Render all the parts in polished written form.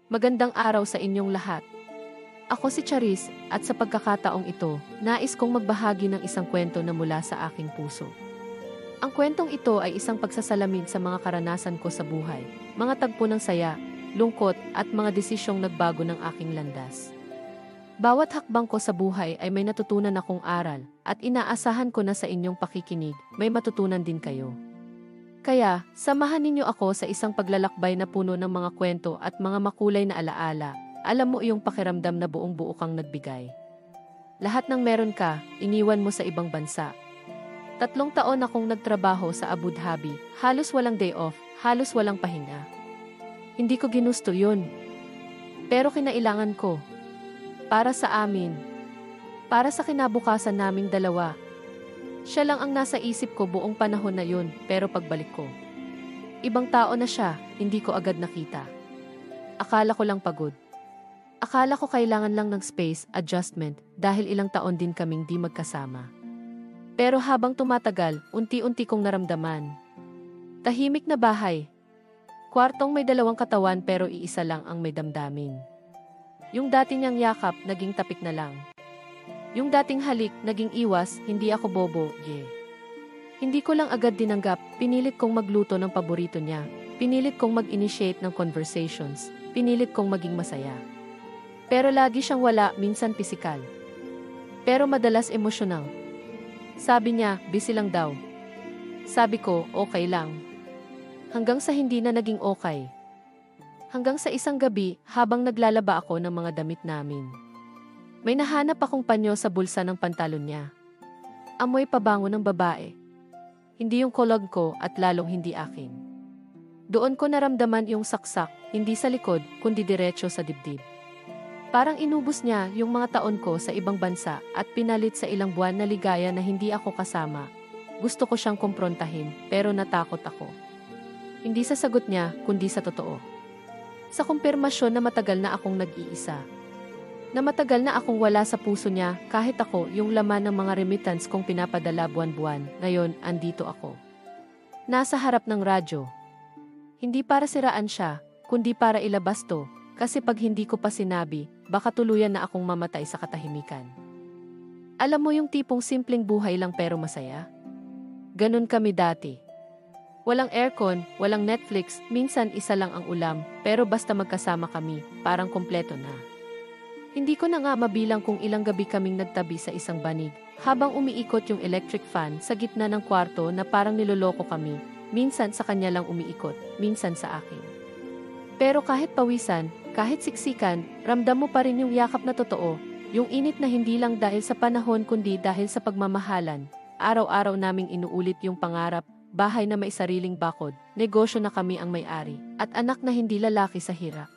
Magandang araw sa inyong lahat. Ako si Charis at sa pagkakataong ito, nais kong magbahagi ng isang kwento na mula sa aking puso. Ang kwentong ito ay isang pagsasalamin sa mga karanasan ko sa buhay, mga tagpo ng saya, lungkot at mga desisyong nagbago ng aking landas. Bawat hakbang ko sa buhay ay may natutunan akong aral at inaasahan ko na sa inyong pakikinig, may matutunan din kayo. Kaya, samahan ninyo ako sa isang paglalakbay na puno ng mga kwento at mga makulay na alaala. Alam mo yung pakiramdam na buong-buo kang nagbigay. Lahat ng meron ka, iniwan mo sa ibang bansa. 3 taon akong nagtrabaho sa Abu Dhabi, halos walang day off, halos walang pahinga. Hindi ko ginusto yun. Pero kinailangan ko. Para sa amin. Para sa kinabukasan naming dalawa. Siya lang ang nasa isip ko buong panahon na yun, pero pagbalik ko. Ibang tao na siya, hindi ko agad nakita. Akala ko lang pagod. Akala ko kailangan lang ng space, adjustment, dahil ilang taon din kaming di magkasama. Pero habang tumatagal, unti-unti kong naramdaman. Tahimik na bahay. Kwartong may 2 katawan pero iisa lang ang may damdamin. Yung dati niyang yakap, naging tapik na lang. Yung dating halik, naging iwas, hindi ako bobo, Hindi ko lang agad dinanggap, pinilit kong magluto ng paborito niya, pinilit kong mag-initiate ng conversations, pinilit kong maging masaya. Pero lagi siyang wala, minsan pisikal. Pero madalas emosyonal. Sabi niya, busy lang daw. Sabi ko, okay lang. Hanggang sa hindi na naging okay. Hanggang sa isang gabi, habang naglalaba ako ng mga damit namin. May nahanap akong panyo sa bulsa ng pantalon niya. Amoy pabango ng babae. Hindi yung kolog ko at lalong hindi akin. Doon ko naramdaman yung saksak, hindi sa likod, kundi diretso sa dibdib. Parang inubos niya yung mga taon ko sa ibang bansa at pinalit sa ilang buwan na ligaya na hindi ako kasama. Gusto ko siyang kumprontahin, pero natakot ako. Hindi sa sagot niya, kundi sa totoo. Sa kumpirmasyon na matagal na akong nag-iisa. Na matagal na akong wala sa puso niya, kahit ako yung laman ng mga remittance kong pinapadala buwan-buwan, ngayon andito ako. Nasa harap ng radyo. Hindi para siraan siya, kundi para ilabas to, kasi pag hindi ko pa sinabi, baka tuluyan na akong mamatay sa katahimikan. Alam mo yung tipong simpleng buhay lang pero masaya? Ganun kami dati. Walang aircon, walang Netflix, minsan isa lang ang ulam, pero basta magkasama kami, parang kompleto na. Hindi ko na nga mabilang kung ilang gabi kaming nagtabi sa isang banig, habang umiikot yung electric fan sa gitna ng kwarto na parang niloloko kami, minsan sa kanya lang umiikot, minsan sa akin. Pero kahit pawisan, kahit siksikan, ramdam mo pa rin yung yakap na totoo, yung init na hindi lang dahil sa panahon kundi dahil sa pagmamahalan. Araw-araw naming inuulit yung pangarap, bahay na may sariling bakod, negosyo na kami ang may-ari, at anak na hindi lalaki sa hirap.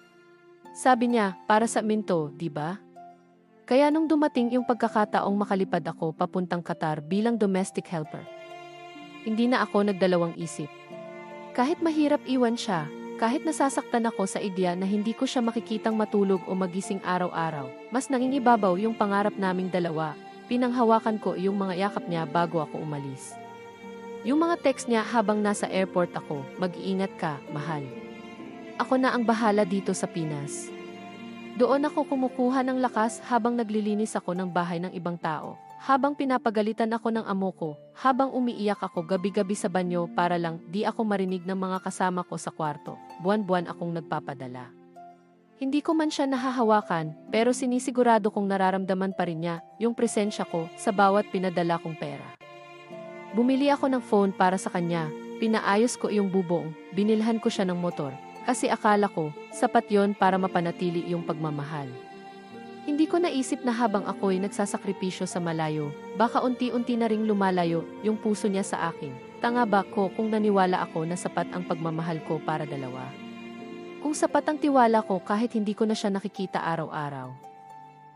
Sabi niya, para sa amin to, di ba? Kaya nung dumating yung pagkakataong makalipad ako papuntang Qatar bilang domestic helper, hindi na ako nagdalawang isip. Kahit mahirap iwan siya, kahit nasasaktan ako sa ideya na hindi ko siya makikitang matulog o magising araw-araw, mas nangingibabaw yung pangarap naming dalawa. Pinanghawakan ko yung mga yakap niya bago ako umalis. Yung mga text niya habang nasa airport ako, mag-iingat ka, mahal. Ako na ang bahala dito sa Pinas. Doon ako kumukuha ng lakas habang naglilinis ako ng bahay ng ibang tao, habang pinapagalitan ako ng amo ko, habang umiiyak ako gabi-gabi sa banyo para lang di ako marinig ng mga kasama ko sa kwarto. Buwan-buwan akong nagpapadala. Hindi ko man siya nahahawakan, pero sinisigurado kong nararamdaman pa rin niya yung presensya ko sa bawat pinadala kong pera. Bumili ako ng phone para sa kanya, pinaayos ko yung bubong, binilhan ko siya ng motor. Kasi akala ko, sapat yon para mapanatili yung pagmamahal. Hindi ko naisip na habang ako'y nagsasakripisyo sa malayo, baka unti-unti na ring lumalayo yung puso niya sa akin. Tanga ba ko kung naniwala ako na sapat ang pagmamahal ko para dalawa? Kung sapat ang tiwala ko kahit hindi ko na siya nakikita araw-araw.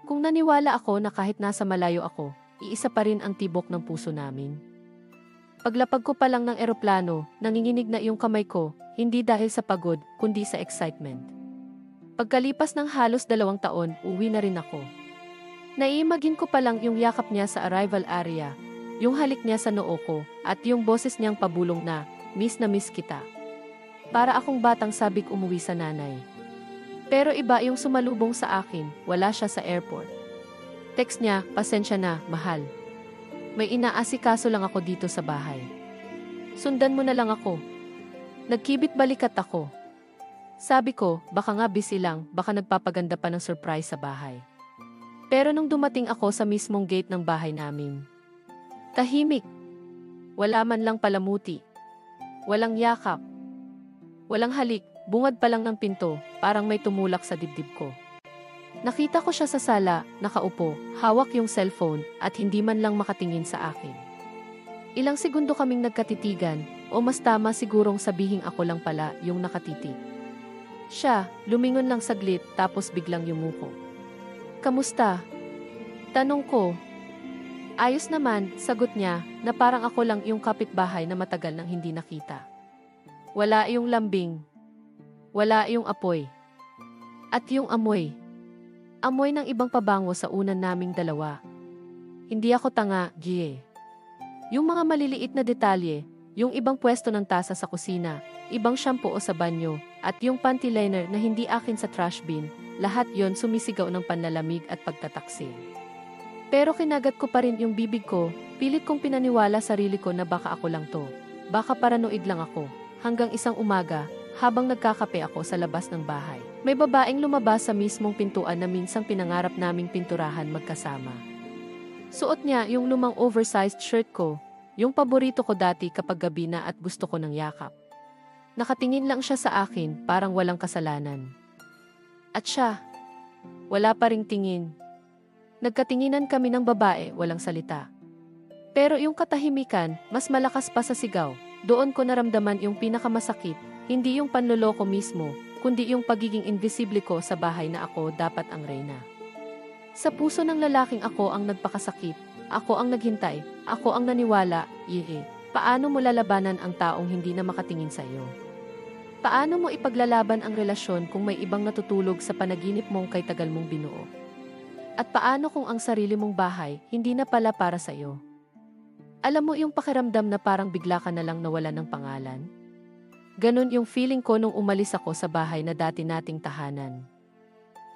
Kung naniwala ako na kahit nasa malayo ako, iisa pa rin ang tibok ng puso namin. Paglapag ko pa lang ng eroplano, nanginginig na yung kamay ko, hindi dahil sa pagod, kundi sa excitement. Pagkalipas ng halos 2 taon, uwi na rin ako. Naiimagine ko pa lang yung yakap niya sa arrival area, yung halik niya sa noo ko, at yung boses niyang pabulong na miss kita. Para akong batang sabik umuwi sa nanay. Pero iba yung sumalubong sa akin, wala siya sa airport. Text niya, pasensya na, mahal. May inaasikaso lang ako dito sa bahay. Sundan mo na lang ako. Nagkibit balikat ako. Sabi ko, baka nga busy lang, baka nagpapaganda pa ng surprise sa bahay. Pero nung dumating ako sa mismong gate ng bahay namin, tahimik. Wala man lang palamuti. Walang yakap. Walang halik, bungad pa lang ng pinto, parang may tumulak sa dibdib ko. Nakita ko siya sa sala, nakaupo, hawak yung cellphone, at hindi man lang makatingin sa akin. Ilang segundo kaming nagkatitigan, o mas tama sigurong sabihing ako lang pala yung nakatitig. Siya, lumingon lang saglit, tapos biglang yumuko. Kamusta? Tanong ko. Ayos naman, sagot niya, na parang ako lang yung kapitbahay na matagal nang hindi nakita. Wala yung lambing. Wala yung apoy. At yung amoy. Amoy ng ibang pabango sa unan naming dalawa. Hindi ako tanga, Gie. Yung mga maliliit na detalye, yung ibang pwesto ng tasa sa kusina, ibang shampoo o sa banyo, at yung panty liner na hindi akin sa trash bin, lahat yon sumisigaw ng panlalamig at pagtataksil. Pero kinagat ko pa rin yung bibig ko, pilit kong pinaniwala sarili ko na baka ako lang to. Baka paranoid lang ako. Hanggang isang umaga, habang nagkakape ako sa labas ng bahay, may babaeng lumabas sa mismong pintuan na minsang pinangarap naming pinturahan magkasama. Suot niya yung lumang oversized shirt ko, yung paborito ko dati kapag gabi na at gusto ko ng yakap. Nakatingin lang siya sa akin, parang walang kasalanan. At siya, wala pa ring tingin. Nagkatinginan kami ng babae, walang salita. Pero yung katahimikan, mas malakas pa sa sigaw. Doon ko naramdaman yung pinakamasakit, hindi yung panloloko mismo, kundi yung pagiging invisible ko sa bahay na ako dapat ang reyna. Sa puso ng lalaking ako ang nagpakasakit, ako ang naghintay, ako ang naniwala, paano mo lalabanan ang taong hindi na makatingin sa iyo? Paano mo ipaglalaban ang relasyon kung may ibang natutulog sa panaginip mong kay tagal mong binuo? At paano kung ang sarili mong bahay hindi na pala para sa iyo? Alam mo yung pakiramdam na parang bigla ka na lang nawala ng pangalan? Ganon yung feeling ko nung umalis ako sa bahay na dati nating tahanan.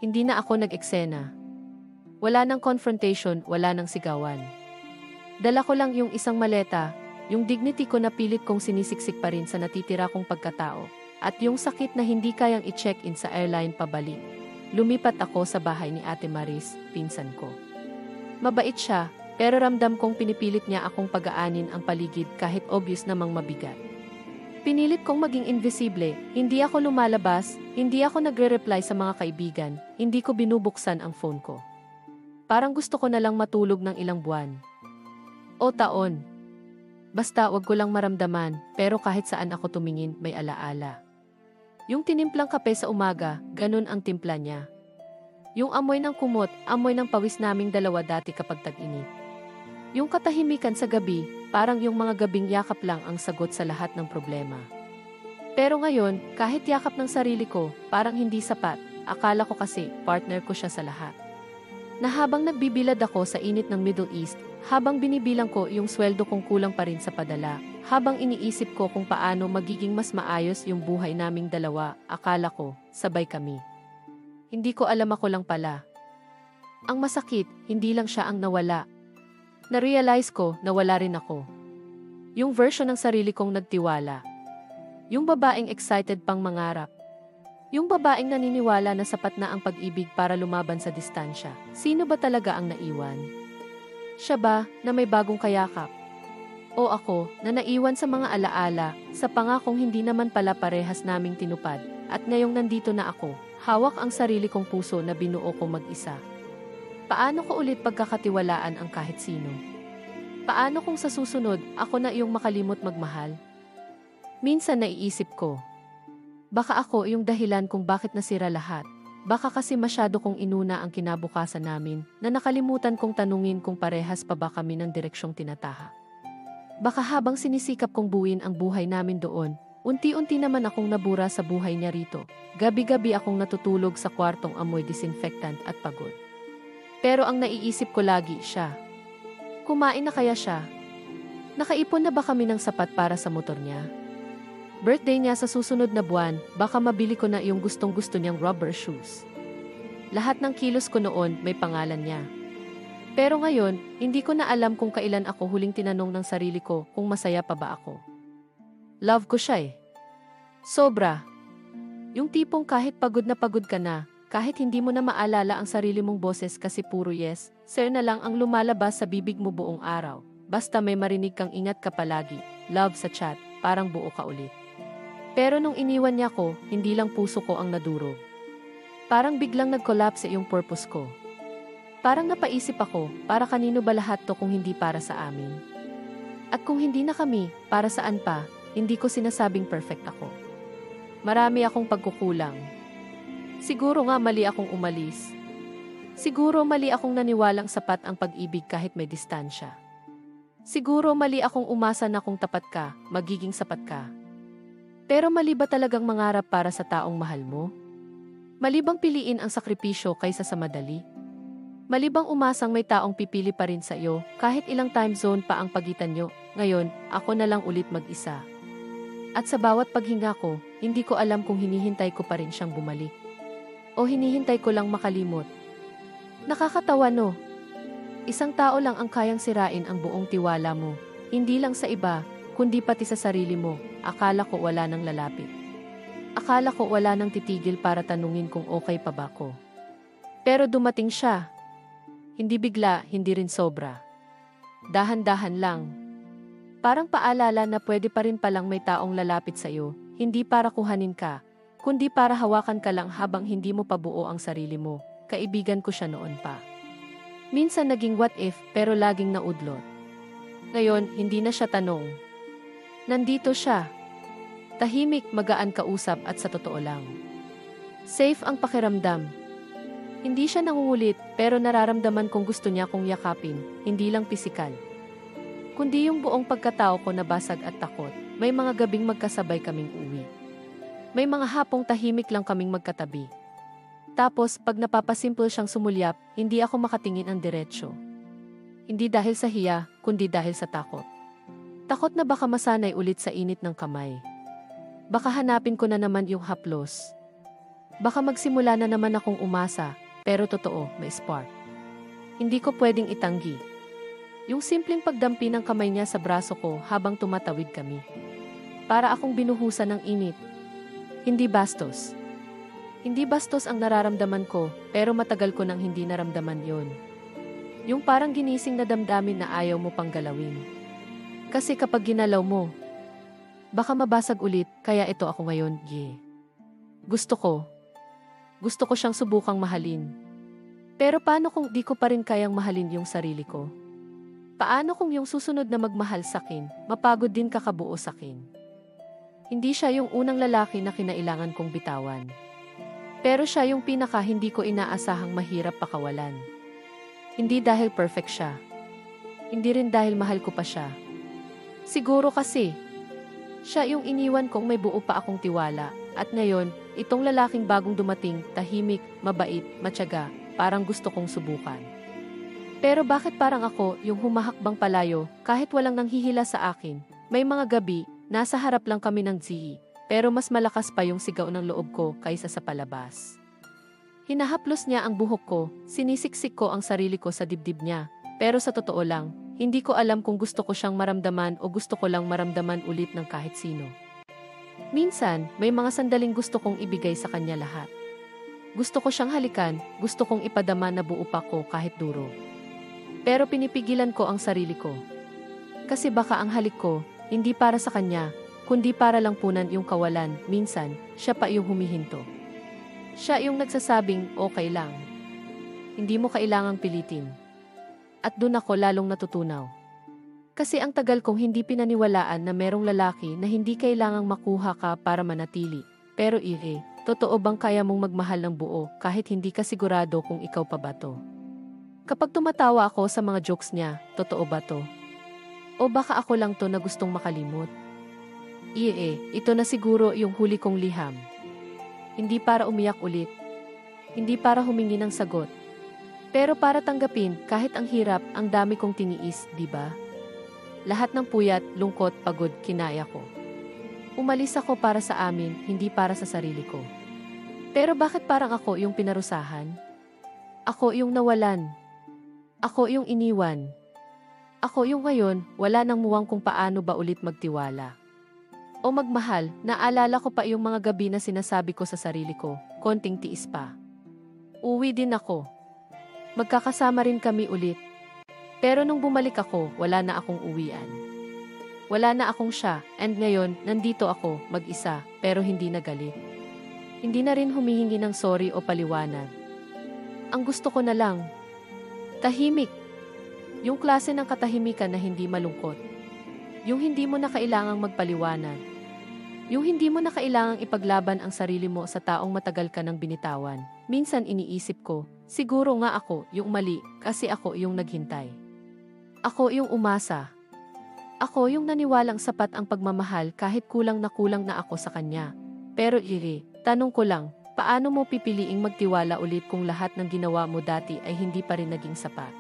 Hindi na ako nag-eksena. Wala nang confrontation, wala nang sigawan. Dala ko lang yung isang maleta, yung dignity ko na pilit kong sinisiksik pa rin sa natitira kong pagkatao, at yung sakit na hindi kayang i-check-in sa airline pabalik. Lumipat ako sa bahay ni Ate Maris, pinsan ko. Mabait siya, pero ramdam kong pinipilit niya akong pagaanin ang paligid kahit obvious namang mabigat. Pinilit kong maging invisible, hindi ako lumalabas, hindi ako nagre-reply sa mga kaibigan, hindi ko binubuksan ang phone ko. Parang gusto ko na lang matulog ng ilang buwan. O taon. Basta wag ko lang maramdaman, pero kahit saan ako tumingin, may alaala. Yung tinimplang kape sa umaga, ganun ang timpla niya. Yung amoy ng kumot, amoy ng pawis naming dalawa dati kapag tag-init. Yung katahimikan sa gabi, parang yung mga gabing yakap lang ang sagot sa lahat ng problema. Pero ngayon, kahit yakap ng sarili ko, parang hindi sapat. Akala ko kasi, partner ko siya sa lahat. Na habang nagbibilad ako sa init ng Middle East, habang binibilang ko yung sweldo kong kulang pa rin sa padala, habang iniisip ko kung paano magiging mas maayos yung buhay naming dalawa, akala ko, sabay kami. Hindi ko alam ako lang pala. Ang masakit, hindi lang siya ang nawala. Na-realize ko na wala rin ako. Yung version ng sarili kong nagtiwala. Yung babaeng excited pang mangarap. Yung babaeng naniniwala na sapat na ang pag-ibig para lumaban sa distansya. Sino ba talaga ang naiwan? Siya ba na may bagong kayakap? O ako na naiwan sa mga alaala, sa pangakong hindi naman pala parehas naming tinupad, at ngayong nandito na ako, hawak ang sarili kong puso na binuo ko mag-isa. Paano ko ulit pagkakatiwalaan ang kahit sino? Paano kung sa susunod, ako na iyong makalimot magmahal? Minsan naiisip ko, baka ako yung dahilan kung bakit nasira lahat. Baka kasi masyado kong inuna ang kinabukasan namin na nakalimutan kong tanungin kung parehas pa ba kami ng direksyong tinataha. Baka habang sinisikap kong buuin ang buhay namin doon, unti-unti naman akong nabura sa buhay niya rito. Gabi-gabi akong natutulog sa kwartong amoy disinfectant at pagod. Pero ang naiisip ko lagi siya. Kumain na kaya siya? Nakaipon na ba kami ng sapat para sa motor niya? Birthday niya sa susunod na buwan, baka mabili ko na yung gustong-gusto niyang rubber shoes. Lahat ng kilos ko noon may pangalan niya. Pero ngayon, hindi ko na alam kung kailan ako huling tinanong ng sarili ko kung masaya pa ba ako. Love ko siya eh. Sobra. Yung tipong kahit pagod na pagod ka na, kahit hindi mo na maalala ang sarili mong boses kasi puro yes, sir na lang ang lumalabas sa bibig mo buong araw. Basta may marinig kang ingat ka palagi, love sa chat, parang buo ka ulit. Pero nung iniwan niya ko, hindi lang puso ko ang nadurog. Parang biglang nag-collapse yung purpose ko. Parang napaisip ako, para kanino ba lahat to kung hindi para sa amin? At kung hindi na kami, para saan pa, hindi ko sinasabing perfect ako. Marami akong pagkukulang. Siguro nga mali akong umalis. Siguro mali akong naniwalang sapat ang pag-ibig kahit may distansya. Siguro mali akong umasa na kung tapat ka, magiging sapat ka. Pero mali ba talagang mangarap para sa taong mahal mo? Mali bang piliin ang sakripisyo kaysa sa madali? Mali bang umasang may taong pipili pa rin sa iyo kahit ilang time zone pa ang pagitan nyo? Ngayon, ako na lang ulit mag-isa. At sa bawat paghinga ko, hindi ko alam kung hinihintay ko pa rin siyang bumalik. O hinihintay ko lang makalimot. Nakakatawa no? Isang tao lang ang kayang sirain ang buong tiwala mo. Hindi lang sa iba, kundi pati sa sarili mo. Akala ko wala nang lalapit. Akala ko wala nang titigil para tanungin kung okay pa ba ko. Pero dumating siya. Hindi bigla, hindi rin sobra. Dahan-dahan lang. Parang paalala na pwede pa rin palang may taong lalapit sa iyo, hindi para kuhanin ka, kundi para hawakan ka lang habang hindi mo pabuo ang sarili mo. Kaibigan ko siya noon pa. Minsan naging what if, pero laging naudlot. Ngayon, hindi na siya tanong. Nandito siya. Tahimik, magaan kausap at sa totoo lang. Safe ang pakiramdam. Hindi siya nangungulit, pero nararamdaman kong gusto niya kong yakapin, hindi lang pisikal. Kundi yung buong pagkatao ko nabasag at takot. May mga gabing magkasabay kaming uwi. May mga hapong tahimik lang kaming magkatabi. Tapos, pag napapasimple siyang sumulyap, hindi ako makatingin ang diretsyo. Hindi dahil sa hiya, kundi dahil sa takot. Takot na baka masanay ulit sa init ng kamay. Baka hanapin ko na naman yung haplos. Baka magsimula na naman akong umasa, pero totoo, may spark. Hindi ko pwedeng itanggi. Yung simpleng pagdampi ng kamay niya sa braso ko habang tumatawid kami. Para akong binuhusan ng init. Hindi bastos. Hindi bastos ang nararamdaman ko, pero matagal ko nang hindi naramdaman yon. Yung parang ginising na damdamin na ayaw mo pang galawin. Kasi kapag ginalaw mo, baka mabasag ulit, kaya ito ako ngayon, yeah. Gusto ko siyang subukang mahalin. Pero paano kung di ko pa rin kayang mahalin yung sarili ko? Paano kung yung susunod na magmahal sakin, mapagod din kakabuo sakin? Hindi siya yung unang lalaki na kinailangan kong bitawan. Pero siya yung pinaka hindi ko inaasahang mahirap pakawalan. Hindi dahil perfect siya. Hindi rin dahil mahal ko pa siya. Siguro kasi, siya yung iniwan kong may buo pa akong tiwala. At ngayon, itong lalaking bagong dumating, tahimik, mabait, matyaga, parang gusto kong subukan. Pero bakit parang ako yung humahakbang palayo kahit walang nanghihila sa akin? May mga gabi, nasa harap lang kami ng GE, pero mas malakas pa yung sigaw ng loob ko kaysa sa palabas. Hinahaplos niya ang buhok ko, sinisiksik ko ang sarili ko sa dibdib niya, pero sa totoo lang, hindi ko alam kung gusto ko siyang maramdaman o gusto ko lang maramdaman ulit ng kahit sino. Minsan, may mga sandaling gusto kong ibigay sa kanya lahat. Gusto ko siyang halikan, gusto kong ipadama na buo pa ko kahit duro. Pero pinipigilan ko ang sarili ko. Kasi baka ang halik ko, hindi para sa kanya, kundi para lang punan yung kawalan. Minsan, siya pa yung humihinto. Siya yung nagsasabing, okay lang. Hindi mo kailangang pilitin. At dun ako lalong natutunaw. Kasi ang tagal kong hindi pinaniwalaan na merong lalaki na hindi kailangang makuha ka para manatili. Pero totoo bang kaya mong magmahal ng buo kahit hindi ka sigurado kung ikaw pa ba to? Kapag tumatawa ako sa mga jokes niya, totoo ba to? O baka ako lang to na gustong makalimot? Ito na siguro yung huli kong liham. Hindi para umiyak ulit. Hindi para humingi ng sagot. Pero para tanggapin, kahit ang hirap, ang dami kong tiniis, di ba? Lahat ng puyat, lungkot, pagod, kinaya ko. Umalis ako para sa amin, hindi para sa sarili ko. Pero bakit parang ako yung pinarusahan? Ako yung nawalan. Ako yung iniwan. Ako yung ngayon, wala nang muwang kung paano ba ulit magtiwala. O magmahal, naalala ko pa yung mga gabi na sinasabi ko sa sarili ko, konting tiis pa. Uwi din ako. Magkakasama rin kami ulit. Pero nung bumalik ako, wala na akong uwian. Wala na akong siya, and ngayon, nandito ako, mag-isa, pero hindi na galit. Hindi na rin humihingi ng sorry o paliwanag. Ang gusto ko na lang, tahimik. Yung klase ng katahimikan na hindi malungkot. Yung hindi mo na kailangang magpaliwanag. Yung hindi mo na kailangang ipaglaban ang sarili mo sa taong matagal ka nang binitawan. Minsan iniisip ko, siguro nga ako yung mali kasi ako yung naghintay. Ako yung umasa. Ako yung naniwalang sapat ang pagmamahal kahit kulang na ako sa kanya. Pero tanong ko lang, paano mo pipiliing magtiwala ulit kung lahat ng ginawa mo dati ay hindi pa rin naging sapat?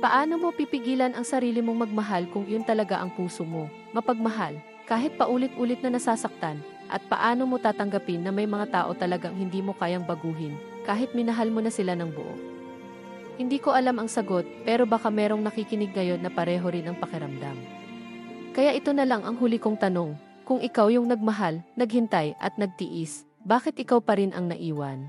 Paano mo pipigilan ang sarili mong magmahal kung yun talaga ang puso mo, mapagmahal, kahit paulit-ulit na nasasaktan? At paano mo tatanggapin na may mga tao talagang hindi mo kayang baguhin, kahit minahal mo na sila ng buo? Hindi ko alam ang sagot, pero baka merong nakikinig ngayon na pareho rin ang pakiramdam. Kaya ito na lang ang huli kong tanong, kung ikaw yung nagmahal, naghintay at nagtiis, bakit ikaw pa rin ang naiwan?